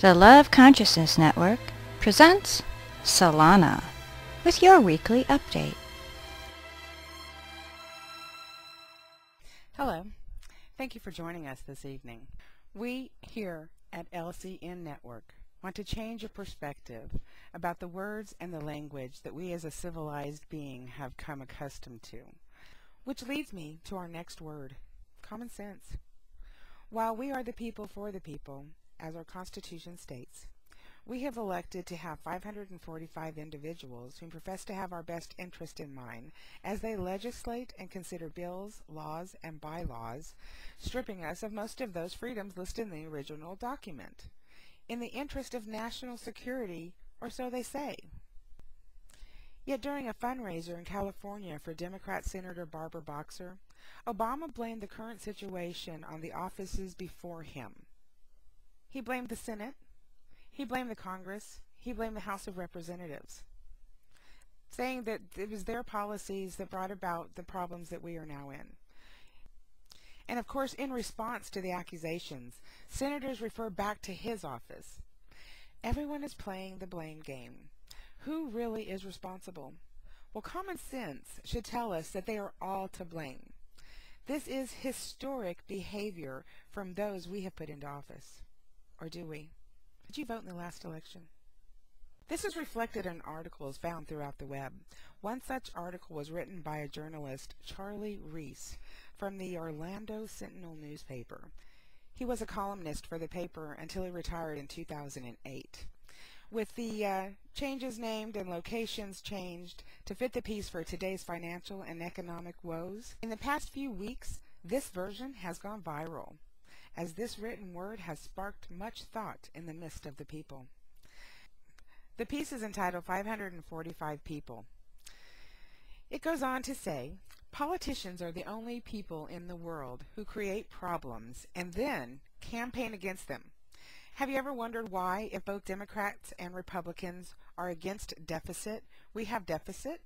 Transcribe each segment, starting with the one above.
The Love Consciousness Network presents Solana with your weekly update. Hello. Thank you for joining us this evening. We here at LCN Network want to change your perspective about the words and the language that we as a civilized being have come accustomed to. Which leads me to our next word, common sense. While we are the people for the people, as our Constitution states, we have elected to have 545 individuals who profess to have our best interest in mind as they legislate and consider bills, laws, and bylaws, stripping us of most of those freedoms listed in the original document, in the interest of national security, or so they say. Yet during a fundraiser in California for Democrat Senator Barbara Boxer, Obama blamed the current situation on the offices before him. He blamed the Senate, he blamed the Congress, he blamed the House of Representatives, saying that it was their policies that brought about the problems that we are now in. And of course, in response to the accusations, senators refer back to his office. Everyone is playing the blame game. Who really is responsible? Well, common sense should tell us that they are all to blame. This is historic behavior from those we have put into office. Or do we? Did you vote in the last election? This is reflected in articles found throughout the web. One such article was written by a journalist, Charlie Reese, from the Orlando Sentinel newspaper. He was a columnist for the paper until he retired in 2008. With the changes named and locations changed to fit the piece for today's financial and economic woes, in the past few weeks, this version has gone viral, as this written word has sparked much thought in the midst of the people. The piece is entitled 545 People. It goes on to say, politicians are the only people in the world who create problems and then campaign against them. Have you ever wondered why, if both Democrats and Republicans are against deficit, we have deficit?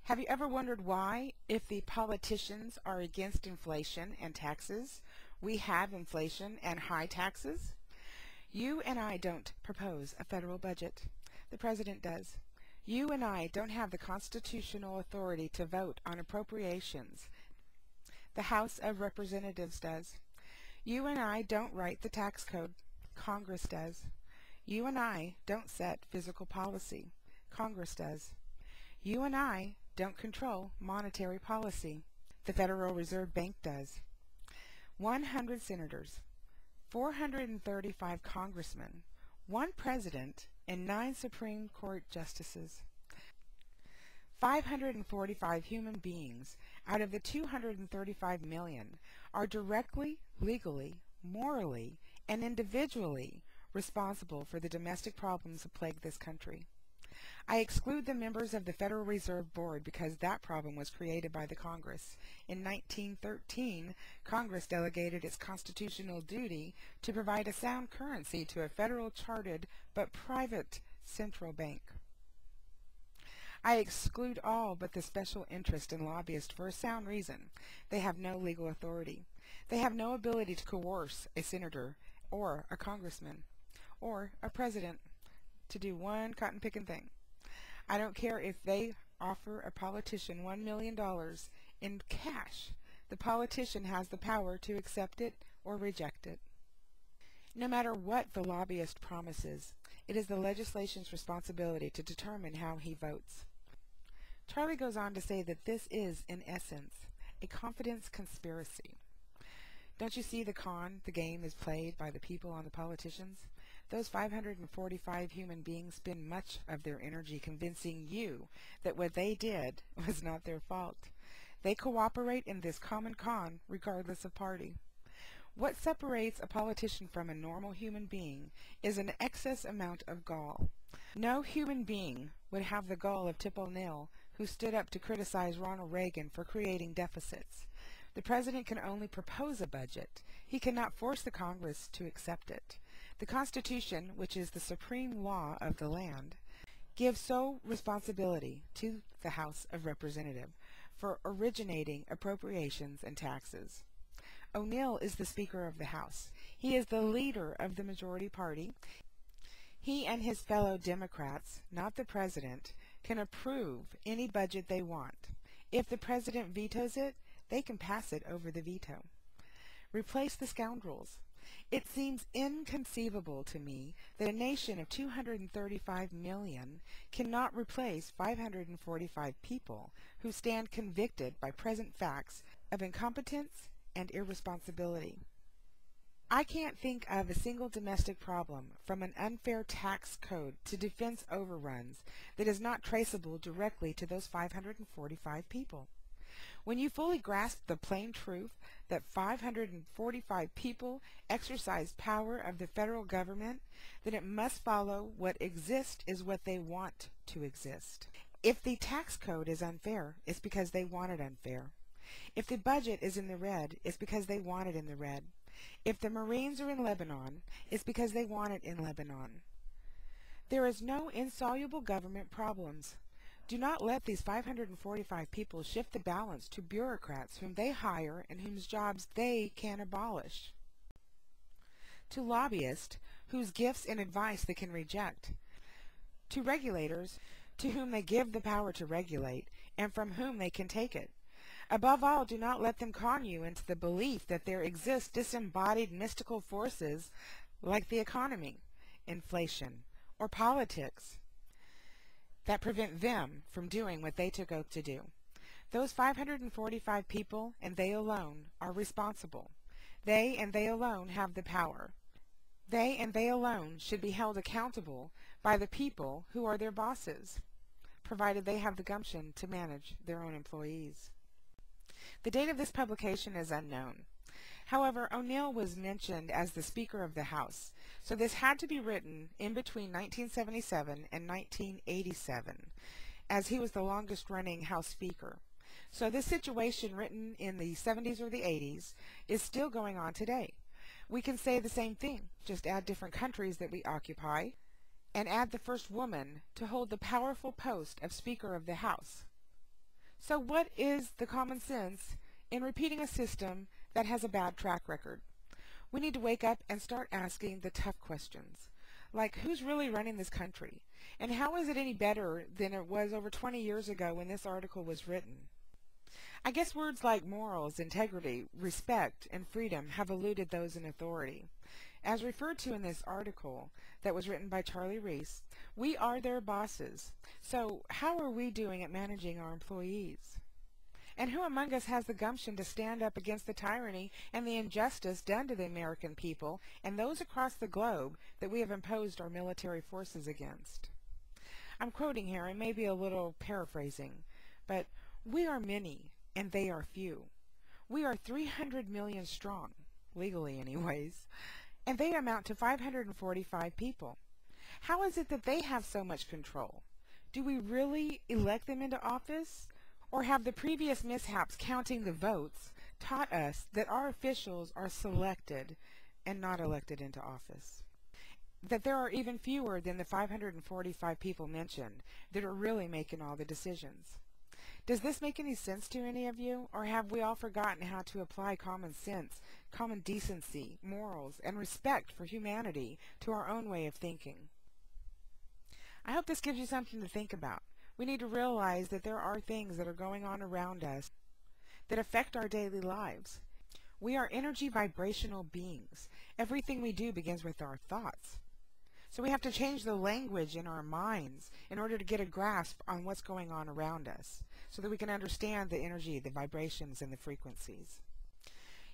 Have you ever wondered why, if the politicians are against inflation and taxes, we have inflation and high taxes? You and I don't propose a federal budget. The president does. You and I don't have the constitutional authority to vote on appropriations. The House of Representatives does. You and I don't write the tax code. Congress does. You and I don't set fiscal policy. Congress does. You and I don't control monetary policy. The Federal Reserve Bank does. 100 senators, 435 congressmen, 1 president, and 9 Supreme Court justices. 545 human beings out of the 235 million are directly, legally, morally, and individually responsible for the domestic problems that plague this country. I exclude the members of the Federal Reserve Board because that problem was created by the Congress. In 1913, Congress delegated its constitutional duty to provide a sound currency to a federal chartered but private central bank. I exclude all but the special interest and lobbyists for a sound reason. They have no legal authority. They have no ability to coerce a senator or a congressman or a president to do one cotton-picking thing. I don't care if they offer a politician $1 million in cash. The politician has the power to accept it or reject it. No matter what the lobbyist promises, it is the legislation's responsibility to determine how he votes. Charlie goes on to say that this is, in essence, a confidence conspiracy. Don't you see the game is played by the people on the politicians? Those 545 human beings spend much of their energy convincing you that what they did was not their fault. They cooperate in this common con regardless of party. What separates a politician from a normal human being is an excess amount of gall. No human being would have the gall of Tip O'Neill, who stood up to criticize Ronald Reagan for creating deficits. The president can only propose a budget. He cannot force the Congress to accept it. The Constitution, which is the supreme law of the land, gives sole responsibility to the House of Representatives for originating appropriations and taxes. O'Neill is the Speaker of the House. He is the leader of the majority party. He and his fellow Democrats, not the president, can approve any budget they want. If the president vetoes it, they can pass it over the veto. Replace the scoundrels. It seems inconceivable to me that a nation of 235 million cannot replace 545 people who stand convicted by present facts of incompetence and irresponsibility. I can't think of a single domestic problem, from an unfair tax code to defense overruns, that is not traceable directly to those 545 people. When you fully grasp the plain truth that 545 people exercise power of the federal government, then it must follow what exists is what they want to exist. If the tax code is unfair, it's because they want it unfair. If the budget is in the red, it's because they want it in the red. If the Marines are in Lebanon, it's because they want it in Lebanon. There is no insoluble government problems. Do not let these 545 people shift the balance to bureaucrats whom they hire and whose jobs they can abolish. To lobbyists whose gifts and advice they can reject. To regulators to whom they give the power to regulate and from whom they can take it. Above all, do not let them con you into the belief that there exist disembodied mystical forces like the economy, inflation, or politics that prevent them from doing what they took oath to do. Those 545 people, and they alone, are responsible. They and they alone have the power. They and they alone should be held accountable by the people who are their bosses, provided they have the gumption to manage their own employees. The date of this publication is unknown. However, O'Neill was mentioned as the Speaker of the House, so this had to be written in between 1977 and 1987, as he was the longest-running House Speaker. So this situation written in the 70s or the 80s is still going on today. We can say the same thing, just add different countries that we occupy, and add the first woman to hold the powerful post of Speaker of the House. So what is the common sense in repeating a system that has a bad track record? We need to wake up and start asking the tough questions, like who's really running this country? And how is it any better than it was over 20 years ago when this article was written? I guess words like morals, integrity, respect, and freedom have eluded those in authority. As referred to in this article that was written by Charlie Reese, we are their bosses. So how are we doing at managing our employees? And who among us has the gumption to stand up against the tyranny and the injustice done to the American people and those across the globe that we have imposed our military forces against? I'm quoting here, and maybe a little paraphrasing, but we are many and they are few. We are 300 million strong, legally anyways, and they amount to 545 people. How is it that they have so much control? Do we really elect them into office? Or have the previous mishaps counting the votes taught us that our officials are selected and not elected into office? That there are even fewer than the 545 people mentioned that are really making all the decisions? Does this make any sense to any of you? Or have we all forgotten how to apply common sense, common decency, morals, and respect for humanity to our own way of thinking? I hope this gives you something to think about. We need to realize that there are things that are going on around us that affect our daily lives. We are energy vibrational beings. Everything we do begins with our thoughts. So we have to change the language in our minds in order to get a grasp on what's going on around us, so that we can understand the energy, the vibrations, and the frequencies.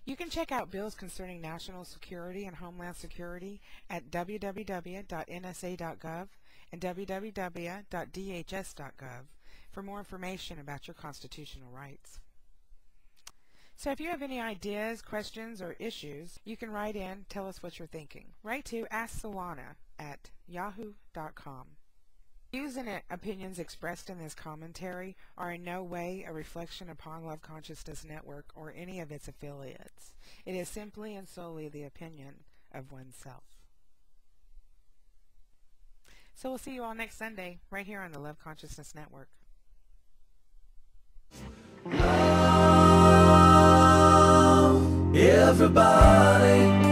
You can check out bills concerning national security and homeland security at www.nsa.gov and www.dhs.gov for more information about your constitutional rights. So if you have any ideas, questions, or issues, you can write in, tell us what you're thinking. Write to asksolana@yahoo.com. Views and opinions expressed in this commentary are in no way a reflection upon Love Consciousness Network or any of its affiliates. It is simply and solely the opinion of oneself. So we'll see you all next Sunday right here on the Love Consciousness Network. Everybody